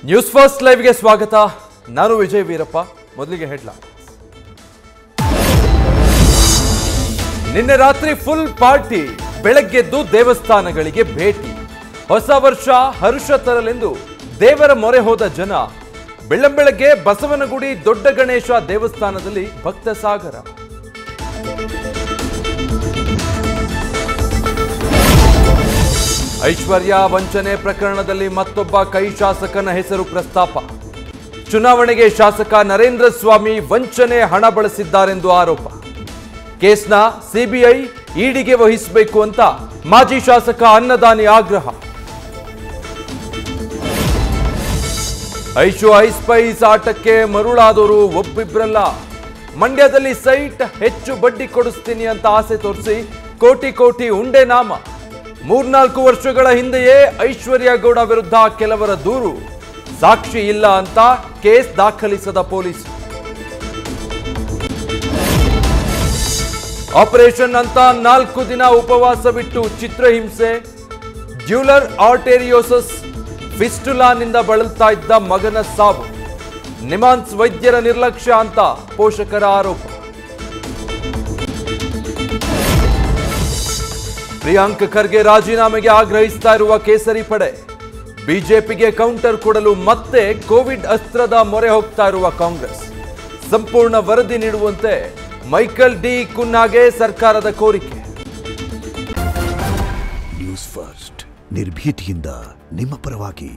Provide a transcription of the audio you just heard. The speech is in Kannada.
ನ್ಯೂಸ್ ಫಸ್ಟ್ ಲೈವ್ಗೆ ಸ್ವಾಗತ. ನಾನು ವಿಜಯ್ ವೀರಪ್ಪ. ಮೊದಲಿಗೆ ಹೆಡ್ಲೈನ್ಸ್. ನಿನ್ನೆ ರಾತ್ರಿ ಫುಲ್ ಪಾರ್ಟಿ, ಬೆಳಗ್ಗೆದ್ದು ದೇವಸ್ಥಾನಗಳಿಗೆ ಭೇಟಿ. ಹೊಸ ವರ್ಷ ಹರ್ಷ ತರಲೆಂದು ದೇವರ ಮೊರೆ ಹೋದ ಜನ. ಬೆಳ್ಳಂಬೆಳಗ್ಗೆ ಬಸವನಗುಡಿ ದೊಡ್ಡ ಗಣೇಶ ದೇವಸ್ಥಾನದಲ್ಲಿ ಭಕ್ತ ಸಾಗರ. ಐಶ್ವರ್ಯ ವಂಚನೆ ಪ್ರಕರಣದಲ್ಲಿ ಮತ್ತೊಬ್ಬ ಕೈ ಶಾಸಕನ ಹೆಸರು ಪ್ರಸ್ತಾಪ. ಚುನಾವಣೆಗೆ ಶಾಸಕ ನರೇಂದ್ರ ಸ್ವಾಮಿ ವಂಚನೆ ಹಣ ಬಳಸಿದ್ದಾರೆಂದು ಆರೋಪ. ಕೇಸ್ನ ಸಿಬಿಐ ಇಡಿಗೆ ವಹಿಸಬೇಕು ಅಂತ ಮಾಜಿ ಶಾಸಕ ಅನ್ನದಾನಿ ಆಗ್ರಹ. ಐಸ್ಪೈಸ್ ಆಟಕ್ಕೆ ಮರುಳಾದವರು ಒಬ್ಬಿಬ್ರಲ್ಲ. ಮಂಡ್ಯದಲ್ಲಿ ಸೈಟ್ ಹೆಚ್ಚು ಬಡ್ಡಿ ಕೊಡಿಸ್ತೀನಿ ಅಂತ ಆಸೆ ತೋರಿಸಿ ಕೋಟಿ ಕೋಟಿ ಉಂಡೆ ನಾಮ. 3-4 ವರ್ಷಗಳ ಹಿಂದೆಯೇ ಐಶ್ವರ್ಯ ಗೌಡ ವಿರುದ್ಧ ಕೆಲವರ ದೂರು. ಸಾಕ್ಷಿ ಇಲ್ಲ ಅಂತ ಕೇಸ್ ದಾಖಲಿಸದ ಪೊಲೀಸರು. ಆಪರೇಷನ್ ಅಂತ 4 ದಿನ ಉಪವಾಸ ಬಿಟ್ಟು ಚಿತ್ರಹಿಂಸೆ. ಡ್ಯೂಲರ್ ಆರ್ಟೇರಿಯೋಸಿಸ್ ಫಿಸ್ಟುಲಾನಿಂದ ಬಳಲ್ತಾ ಇದ್ದ ಮಗನ ಸಾವು. ನಿಮಾನ್ಸ್ ವೈದ್ಯರ ನಿರ್ಲಕ್ಷ್ಯ ಅಂತ ಪೋಷಕರ ಆರೋಪ. ಪ್ರಿಯಾಂಕ್ ಖರ್ಗೆ ರಾಜೀನಾಮೆಗೆ ಆಗ್ರಹಿಸ್ತಾ ಇರುವ ಕೇಸರಿ ಪಡೆ. ಬಿಜೆಪಿಗೆ ಕೌಂಟರ್ ಕೊಡಲು ಮತ್ತೆ ಕೋವಿಡ್ ಅಸ್ತ್ರದ ಮೊರೆ ಹೋಗ್ತಾ ಇರುವ ಕಾಂಗ್ರೆಸ್. ಸಂಪೂರ್ಣ ವರದಿ ನೀಡುವಂತೆ ಮೈಕಲ್ ಡಿ ಕುನ್ನಾಗೆ ಸರ್ಕಾರದ ಕೋರಿಕೆ. ನ್ಯೂಸ್ ಫಸ್ಟ್, ನಿರ್ಭೀತಿಯಿಂದ ನಿಮ್ಮ ಪರವಾಗಿ.